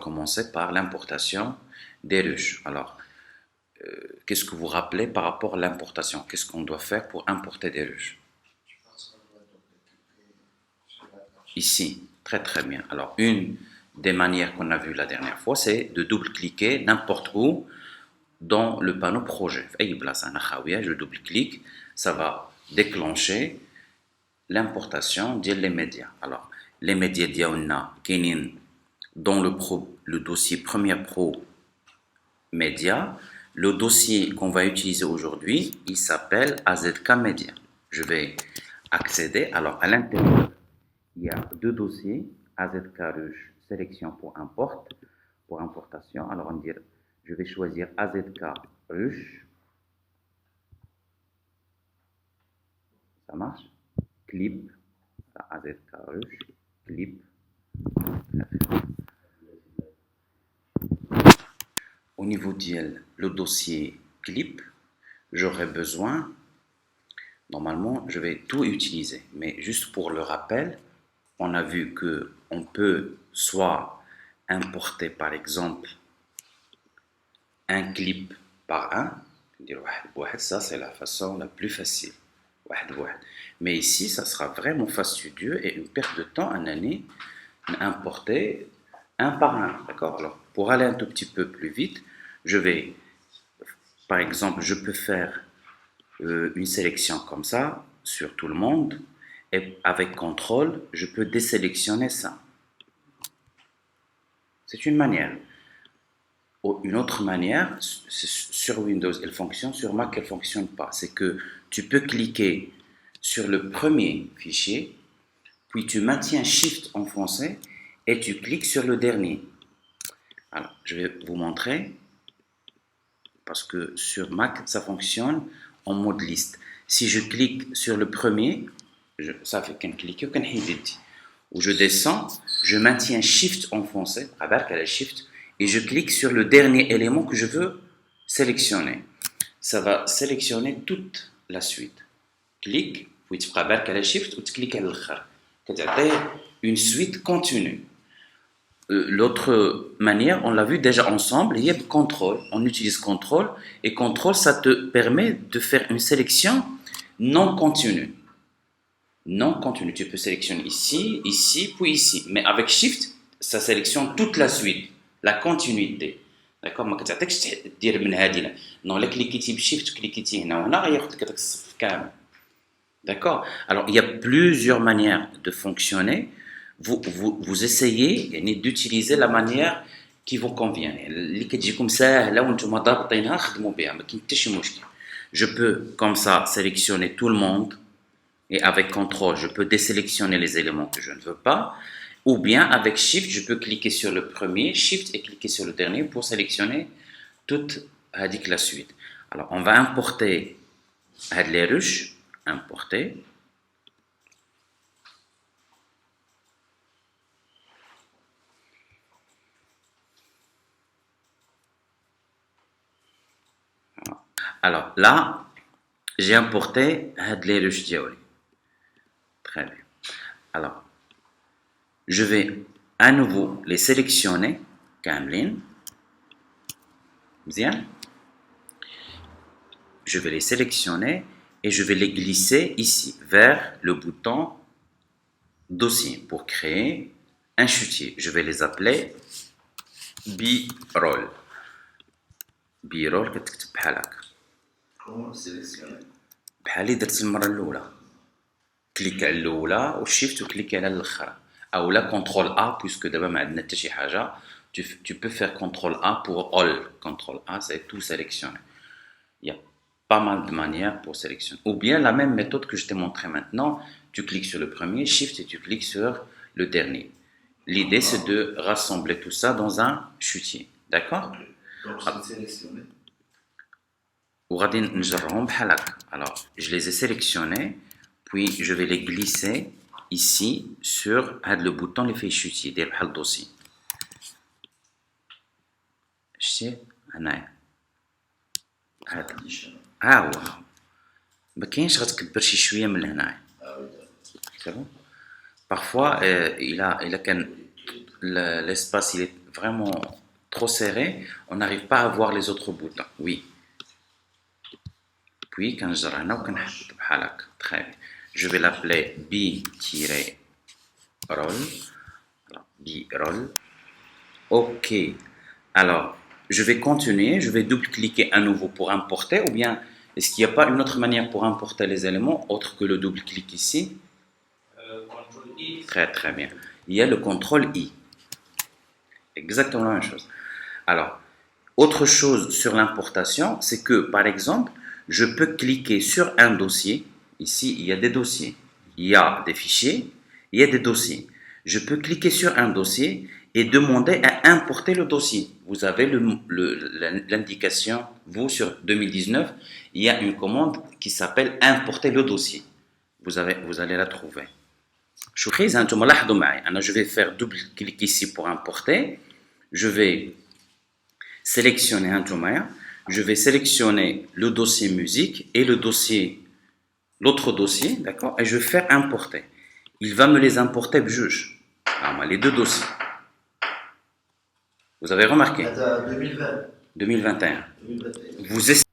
Commencer par l'importation des ruches. Alors, qu'est-ce que vous rappelez par rapport à l'importation? Qu'est-ce qu'on doit faire pour importer des ruches? Ici, très très bien. Alors, une des manières qu'on a vues la dernière fois, c'est de double-cliquer n'importe où dans le panneau projet. Je double-clique, ça va déclencher l'importation des médias. Alors, les médias diaona dans le dossier Premiere Pro Média. Le dossier qu'on va utiliser aujourd'hui, il s'appelle AZK Media. Je vais accéder. Alors, à l'intérieur, il y a deux dossiers, AZK Rush, sélection pour importation. Alors, on va dire, je vais choisir AZK Rush. Ça marche? Clip, AZK Rush, clip. Au niveau le dossier clip, j'aurai besoin, normalement, je vais tout utiliser. Mais juste pour le rappel, on a vu qu'on peut soit importer, par exemple, un clip par un, ça c'est la façon la plus facile. Mais ici, ça sera vraiment fastidieux et une perte de temps en année importer un par un. D'accord? Alors, pour aller un tout petit peu plus vite, je vais, par exemple, je peux faire une sélection comme ça sur tout le monde et avec contrôle, je peux désélectionner ça. C'est une manière. Une autre manière, sur Windows, elle fonctionne, sur Mac, elle ne fonctionne pas. C'est que tu peux cliquer sur le premier fichier, puis tu maintiens Shift en français et tu cliques sur le dernier. Alors, je vais vous montrer, parce que sur Mac, ça fonctionne en mode liste. Si je clique sur le premier, ça fait qu'un clic, où je descends, je maintiens Shift en français, Shift, et je clique sur le dernier élément que je veux sélectionner. Ça va sélectionner toute la suite. Clique, puis tu prends Shift ou tu cliques à l'autre. C'est-à-dire une suite continue. L'autre manière, on l'a vu déjà ensemble, il y a le contrôle. On utilise contrôle et contrôle, ça te permet de faire une sélection non continue. Non continue. Tu peux sélectionner ici, ici, puis ici. Mais avec Shift, ça sélectionne toute la suite, la continuité. D'accord? ما كتعطيكش دير من هذه. Non, là cliquez Shift, cliquez هنا وهنا غياخذ لك الصف كامل. D'accord? Alors, il y a plusieurs manières de fonctionner. Vous essayez d'utiliser la manière qui vous convient. Je peux comme ça sélectionner tout le monde et avec contrôle, je peux désélectionner les éléments que je ne veux pas. Ou bien avec Shift, je peux cliquer sur le premier, Shift et cliquer sur le dernier pour sélectionner toute la suite. Alors, on va importer les ruches. Importer. Alors là, j'ai importé les ruches diaouli. Très bien. Alors, je vais à nouveau les sélectionner, Kamlin. Bien. Je vais les sélectionner et je vais les glisser ici, vers le bouton dossier pour créer un chutier. Je vais les appeler B-roll. B-roll كتكتب بحال هكا. Comment sélectionner? بحال اللي درت المره الاولى. كليك على الاولى وشيفت وكليك على الاخرى. او لا كنترول A puisque دابا ما عندنا حتى شي حاجه. Tu peux faire CTRL A pour all. CTRL A, c'est tout sélectionner. Il y a pas mal de manières pour sélectionner. Ou bien la même méthode que je t'ai montré maintenant, tu cliques sur le premier, Shift et tu cliques sur le dernier. L'idée, c'est de rassembler tout ça dans un chutier. D'accord? Donc, c'est sélectionné. Alors, je les ai sélectionnés, puis je vais les glisser ici sur le bouton les faits chutier, le dossier. واو ما كاينش غتكبر شي شويه من هنايا سي بون parfois il a كان l'espace il est vraiment trop serré, on n'arrive pas à voir les autres boutons. Oui. Puis, quand je très bien. Je vais l'appeler B-roll. B-roll. OK. Alors, je vais continuer, je vais double-cliquer à nouveau pour importer, ou bien est-ce qu'il n'y a pas une autre manière pour importer les éléments autre que le double-clic ici? Contrôle I. Très très bien. Il y a le contrôle I. Exactement la même chose. Alors, autre chose sur l'importation, c'est que par exemple, je peux cliquer sur un dossier. Ici, il y a des dossiers. Il y a des fichiers, il y a des dossiers. Je peux cliquer sur un dossier et demander à importer le dossier. Vous avez l'indication, vous, sur 2019, il y a une commande qui s'appelle importer le dossier. Vous allez la trouver. Je vais faire double clic ici pour importer. Je vais sélectionner je vais sélectionner le dossier musique et l'autre dossier, d'accord, et je vais faire importer. Il va me les importer juge. Les deux dossiers. Vous avez remarqué? 2020. 2021. 2021. Vous essayez.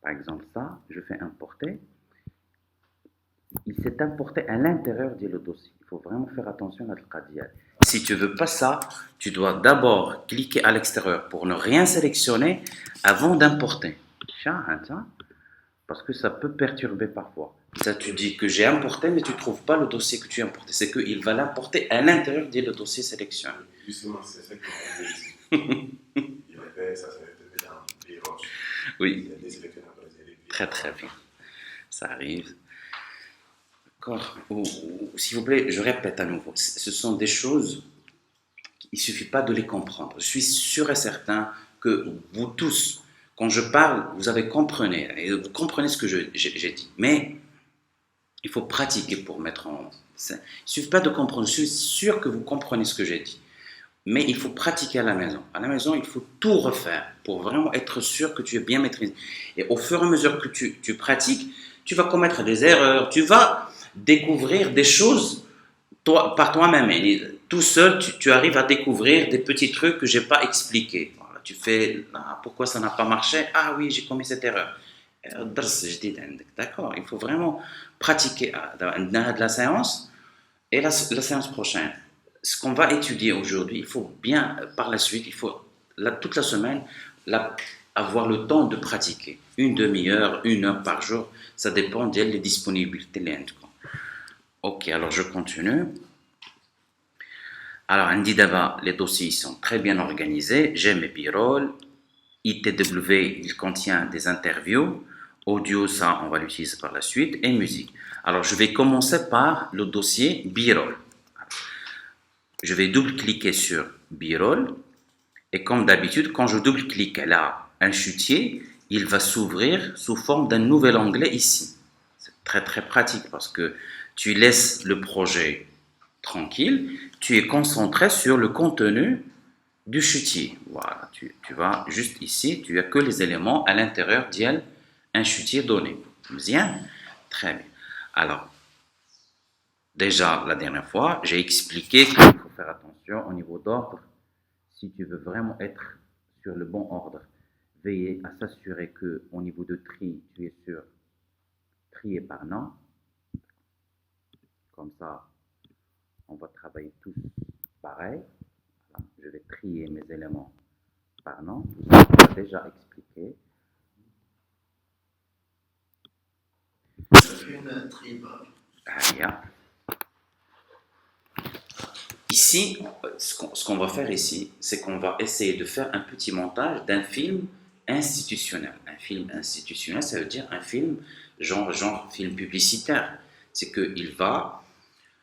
Par exemple, ça, je fais importer. Il s'est importé à l'intérieur du dossier. Il faut vraiment faire attention à ce. Si tu veux pas ça, tu dois d'abord cliquer à l'extérieur pour ne rien sélectionner avant d'importer. Parce que ça peut perturber parfois. Ça, tu dis que j'ai importé, mais tu ne trouves pas le dossier que tu as importé. C'est qu'il va l'importer à l'intérieur du dossier sélectionné. Justement, c'est ça qu'on dit. Il avait ça s'est retrouvé dans les roches. Oui. Il a désélectionné après les très très bien. Ça arrive. D'accord. S'il vous plaît, je répète à nouveau. Ce sont des choses, il ne suffit pas de les comprendre. Je suis sûr et certain que vous tous, quand je parle, vous avez compris, et vous comprenez ce que j'ai dit. Mais il faut pratiquer pour mettre en... Il ne suffit pas de comprendre. Je suis sûr que vous comprenez ce que j'ai dit. Mais il faut pratiquer à la maison. À la maison, il faut tout refaire pour vraiment être sûr que tu es bien maîtrisé. Et au fur et à mesure que tu pratiques, tu vas commettre des erreurs, tu vas découvrir des choses par toi-même. Et tout seul, tu arrives à découvrir des petits trucs que je n'ai pas expliqués. Voilà, tu fais, pourquoi ça n'a pas marché? Ah oui, j'ai commis cette erreur. D'accord, il faut vraiment pratiquer de la séance et la séance prochaine. Ce qu'on va étudier aujourd'hui, il faut bien, par la suite, il faut toute la semaine avoir le temps de pratiquer. Une demi-heure, 1 heure par jour, ça dépend des disponibilités. Ok, alors je continue. Alors, on dit d'abord, les dossiers sont très bien organisés. J'ai mes B-roll. ITW, il contient des interviews. Audio, ça, on va l'utiliser par la suite. Et musique. Alors, je vais commencer par le dossier B-roll. Je vais double-cliquer sur B-roll. Et comme d'habitude, quand je double-clique là, un chutier, il va s'ouvrir sous forme d'un nouvel onglet ici. C'est très très pratique parce que tu laisses le projet tranquille, tu es concentré sur le contenu du chutier. Voilà, tu vas juste ici, tu n'as que les éléments à l'intérieur d'un chutier donné. Bien? Très bien. Alors, déjà, la dernière fois, j'ai expliqué qu'il faut faire attention au niveau d'ordre. Si tu veux vraiment être sur le bon ordre, veillez à s'assurer qu'au niveau de tri, tu es sur trier par nom. Comme ça, on va travailler tous pareil. Voilà. Je vais trier mes éléments par nom. Tout ça, on a déjà expliqué. Une triba. Bien. Ici, ce qu'on va faire ici, c'est qu'on va essayer de faire un petit montage d'un film institutionnel. Un film institutionnel, ça veut dire un film genre film publicitaire. C'est qu'il va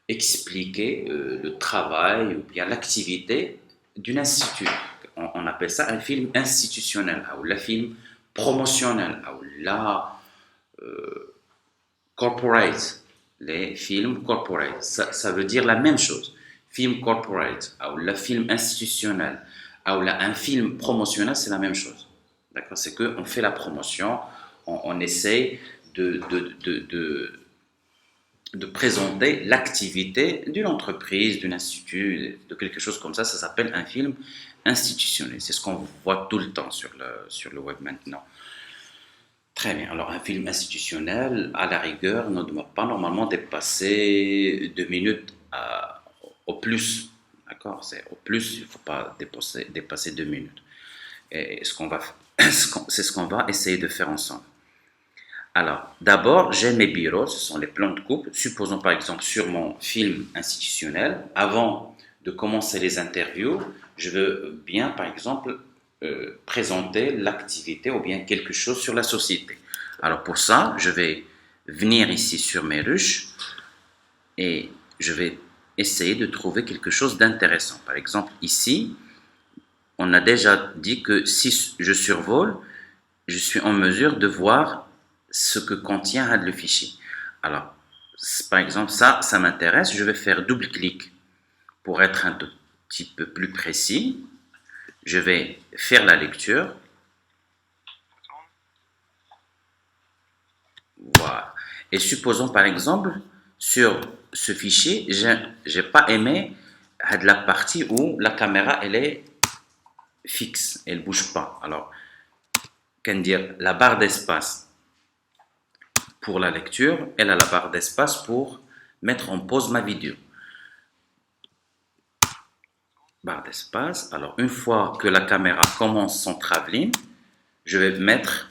expliquer le travail ou bien l'activité d'un institut. On appelle ça un film institutionnel ou le film promotionnel ou la corporate, les films corporate. Ça veut dire la même chose. Film corporate, ou le film institutionnel, ou un film promotionnel, c'est la même chose. D'accord? C'est qu'on fait la promotion, on essaie de de présenter l'activité d'une entreprise, d'un institut, de quelque chose comme ça s'appelle un film institutionnel. C'est ce qu'on voit tout le temps sur le web maintenant. Très bien. Alors, un film institutionnel, à la rigueur, ne doit pas normalement dépasser 2 minutes au plus. D'accord? C'est au plus, il ne faut pas dépasser 2 minutes. Et c'est ce qu'on va essayer de faire ensemble. Alors, d'abord, j'ai mes bureaux, ce sont les plans de coupe. Supposons par exemple sur mon film institutionnel, avant de commencer les interviews, je veux bien par exemple présenter l'activité ou bien quelque chose sur la société. Alors pour ça, je vais venir ici sur mes ruches et je vais essayer de trouver quelque chose d'intéressant. Par exemple, ici, on a déjà dit que si je survole, je suis en mesure de voir ce que contient le fichier. Alors, par exemple, ça m'intéresse. Je vais faire double-clic pour être un tout petit peu plus précis. Je vais faire la lecture. Voilà. Et supposons par exemple, sur ce fichier, j'ai pas aimé la partie où la caméra elle est fixe, elle bouge pas. Alors, qu'en dire, la barre d'espace pour la lecture, elle a la barre d'espace pour mettre en pause ma vidéo. Barre d'espace. Alors, une fois que la caméra commence son travelling, je vais mettre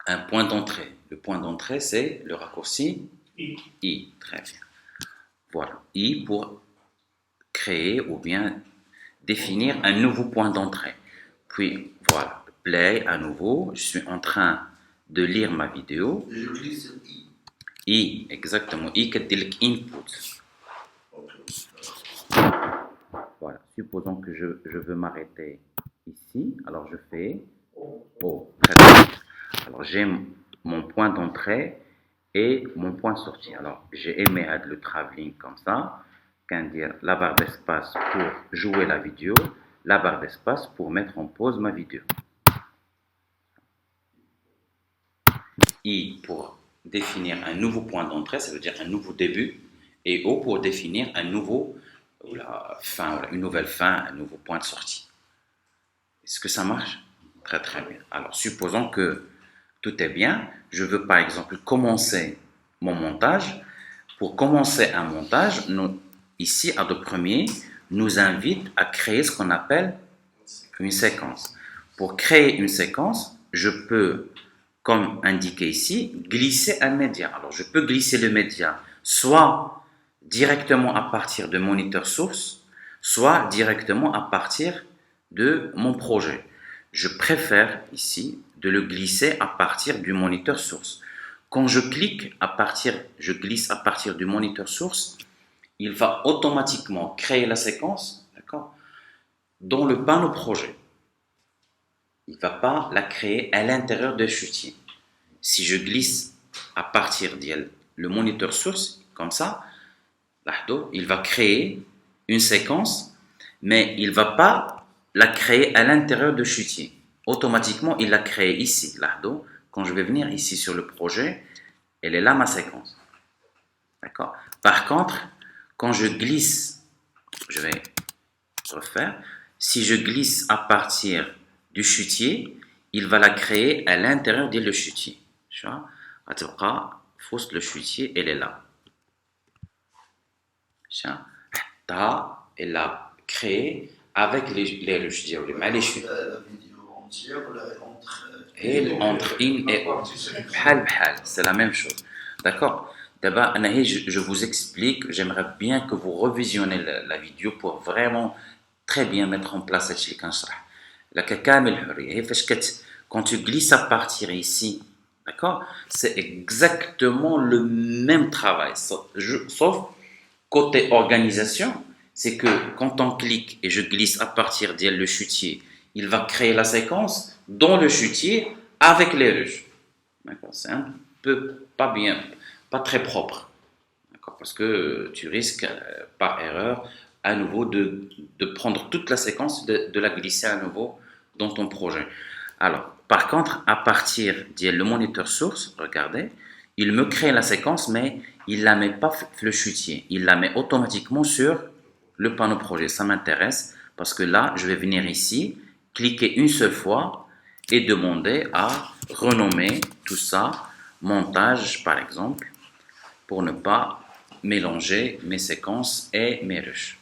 un point d'entrée. Le point d'entrée, c'est le raccourci I. Très bien. Voilà. I pour créer ou bien définir un nouveau point d'entrée. Puis, voilà. Play à nouveau. Je suis en train de lire ma vidéo. Je glisse I. I, exactement. I qui dit input. Voilà. Supposons que je veux m'arrêter ici. Alors, je fais O. Très bien. Alors, j'ai mon point d'entrée et mon point de sortie. Alors, j'ai aimé le travelling comme ça. Qu'en dire, la barre d'espace pour jouer la vidéo, la barre d'espace pour mettre en pause ma vidéo. I pour définir un nouveau point d'entrée, ça veut dire un nouveau début, et O pour définir un nouveau, une nouvelle fin, un nouveau point de sortie. Est-ce que ça marche? Très très bien. Alors, supposons que tout est bien. Je veux par exemple commencer mon montage. Pour commencer un montage, ici, Adobe Premiere nous invite à créer ce qu'on appelle une séquence. Pour créer une séquence, je peux, comme indiqué ici, glisser un média. Alors, je peux glisser le média soit directement à partir de moniteur source, soit directement à partir de mon projet. Je préfère ici de le glisser à partir du moniteur source. Quand je je glisse à partir du moniteur source, il va automatiquement créer la séquence, d'accord, dans le panneau projet. Il ne va pas la créer à l'intérieur de Shooty. Si je glisse à partir de le moniteur source, comme ça, il va créer une séquence, mais il ne va pas la créer à l'intérieur de Shooty. Automatiquement, il la crée ici. Quand je vais venir ici sur le projet, elle est là ma séquence. D'accord? Par contre, quand je glisse, je vais refaire. Si je glisse à partir du chutier, il va la créer à l'intérieur de le chutier. Tu vois? Fausse le chutier, elle est là. Elle l'a créé avec les chutiers. La vidéo entière, elle entre in et out. C'est la même chose. D'accord? D'abord, je vous explique. J'aimerais bien que vous revisionnez la vidéo pour vraiment très bien mettre en place ce que je quand tu glisses à partir ici, d'accord, c'est exactement le même travail, sauf côté organisation, c'est que quand on clique et je glisse à partir de le chutier, il va créer la séquence dans le chutier avec les ruches. D'accord, c'est un peu pas très propre, d'accord, parce que tu risques par erreur à nouveau de prendre toute la séquence, de la glisser à nouveau dans ton projet. Alors, par contre, à partir de le moniteur source, regardez, il me crée la séquence, mais il ne la met pas le chutier. Il la met automatiquement sur le panneau projet. Ça m'intéresse parce que là, je vais venir ici, cliquer une seule fois et demander à renommer tout ça, montage par exemple, pour ne pas mélanger mes séquences et mes rushs.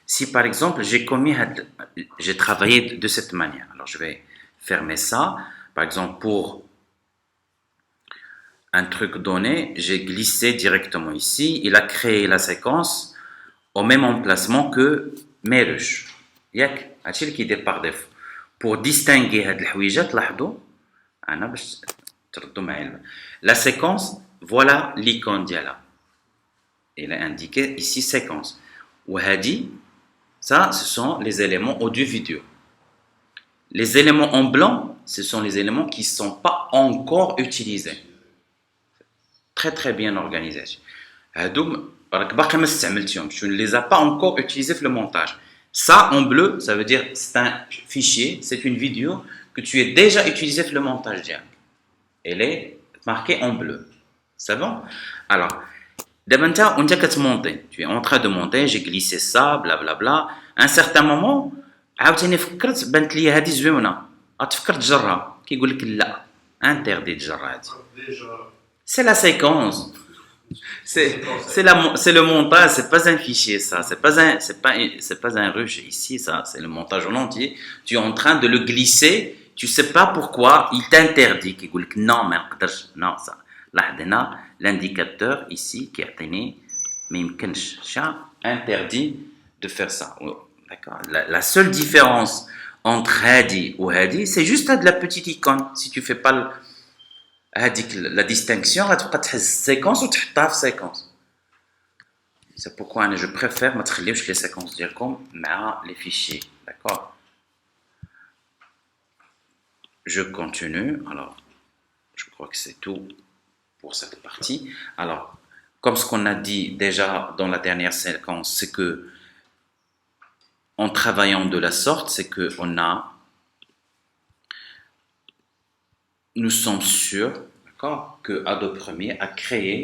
Si par exemple j'ai travaillé de cette manière, alors je vais fermer ça. Par exemple, pour un truc donné, j'ai glissé directement ici. Il a créé la séquence au même emplacement que mes rushs. ياك هادشي اللي كيدير par défaut. Pour distinguer هاد الحويجات لاحظوا انا باش تردوا معايا la séquence, voilà l'icône ديالها. Il est indiqué ici séquence. وهادي ça, ce sont les éléments audio-vidéo. Les éléments en blanc, ce sont les éléments qui ne sont pas encore utilisés. Très très bien organisés. هادو راك باقي ما استعملتيهمش. Tu ne les as pas encore utilisés dans le montage. Ça en bleu, ça veut dire c'est un fichier, c'est une vidéo que tu as déjà utilisé dans le montage. Elle est marquée en bleu. C'est bon? Alors, d'abord, on dit que tu es en train de monter, j'ai glissé ça, blablabla. À un certain moment, عاوتاني فكرت بانت لي هذه زوينه غتفكر تجرها كيقول لك لا انتردي تجرها هذه c'est la séquence c'est le montage, c'est pas un fichier ça, c'est pas un rush ici ça, c'est le montage en entier. Tu es en train de le glisser, tu sais pas pourquoi il t'interdit كيقول لك non ما نقدرش non ça لاحظ هنا l'indicateur ici كيعطيني ما يمكنش شا interdit de faire ça. D'accord. La seule différence entre Hadi ou Hadi, c'est juste de la petite icône. Si tu ne fais pas la distinction, tu vas faire séquence ou tu vas séquence. C'est pourquoi je préfère mettre les séquences comme les fichiers. D'accord. Je continue. Alors, je crois que c'est tout pour cette partie. Alors, comme ce qu'on a dit déjà dans la dernière séquence, c'est que en travaillant de la sorte, c'est que nous sommes sûrs, d'accord, que Adobe Premiere a créé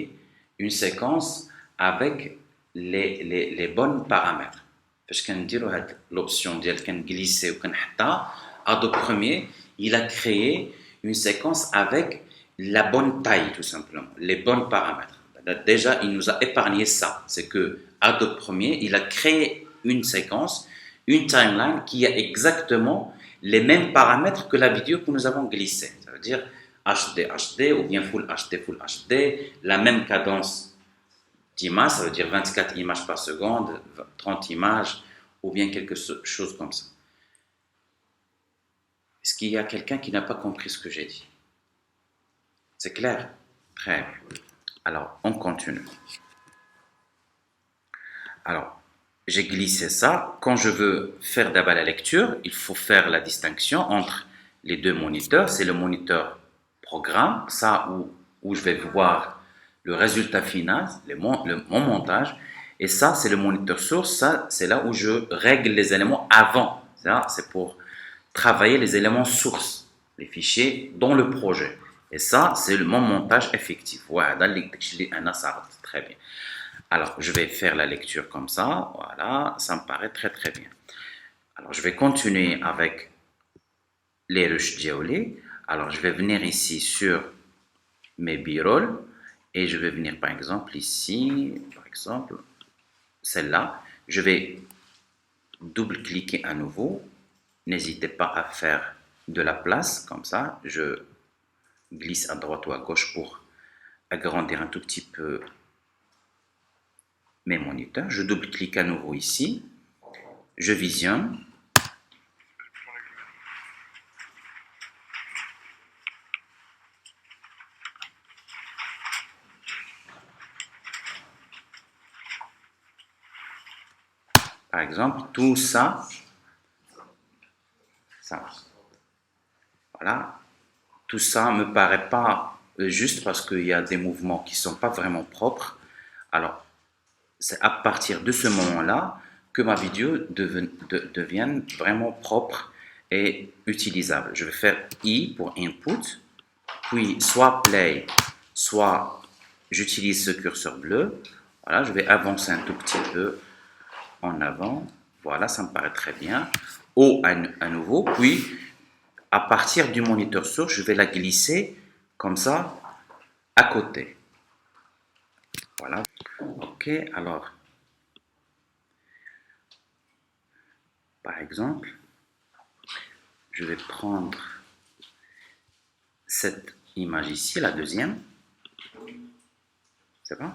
une séquence avec les bons paramètres. Parce qu'on dit l'option de glisser ou Adobe Premiere, il a créé une séquence avec la bonne taille, tout simplement, les bons paramètres. Déjà, il nous a épargné ça. C'est que Adobe Premiere, il a créé une séquence, une timeline qui a exactement les mêmes paramètres que la vidéo que nous avons glissée. Ça veut dire HD, HD ou bien Full HD, Full HD, la même cadence d'images, ça veut dire 24 images par seconde, 30 images ou bien quelque chose comme ça. Est-ce qu'il y a quelqu'un qui n'a pas compris ce que j'ai dit? C'est clair? Très bien. Alors, on continue. Alors, j'ai glissé ça. Quand je veux faire d'abord la lecture, il faut faire la distinction entre les deux moniteurs. C'est le moniteur programme, ça où je vais voir le résultat final, mon montage. Et ça, c'est le moniteur source. Ça, c'est là où je règle les éléments avant. Ça, c'est pour travailler les éléments sources, les fichiers dans le projet. Et ça, c'est mon montage effectif. Voilà, très bien. Alors, je vais faire la lecture comme ça. Voilà, ça me paraît très très bien. Alors, je vais continuer avec les rushs diaolés. Alors, je vais venir ici sur mes b-roll et je vais venir par exemple ici, par exemple, celle-là. Je vais double-cliquer à nouveau. N'hésitez pas à faire de la place comme ça. Je glisse à droite ou à gauche pour agrandir un tout petit peu mes moniteurs. Je double-clique à nouveau ici. Je visionne. Par exemple, tout ça, voilà, tout ça me paraît pas juste parce qu'il y a des mouvements qui sont pas vraiment propres. Alors, c'est à partir de ce moment-là que ma vidéo devienne vraiment propre et utilisable. Je vais faire I pour input. puis soit play, soit j'utilise ce curseur bleu. Voilà, je vais avancer un tout petit peu en avant. Voilà, ça me paraît très bien. Ou à nouveau, puis à partir du moniteur source, je vais la glisser comme ça à côté. Voilà. Ok, alors, par exemple, je vais prendre cette image ici, la deuxième. C'est bon?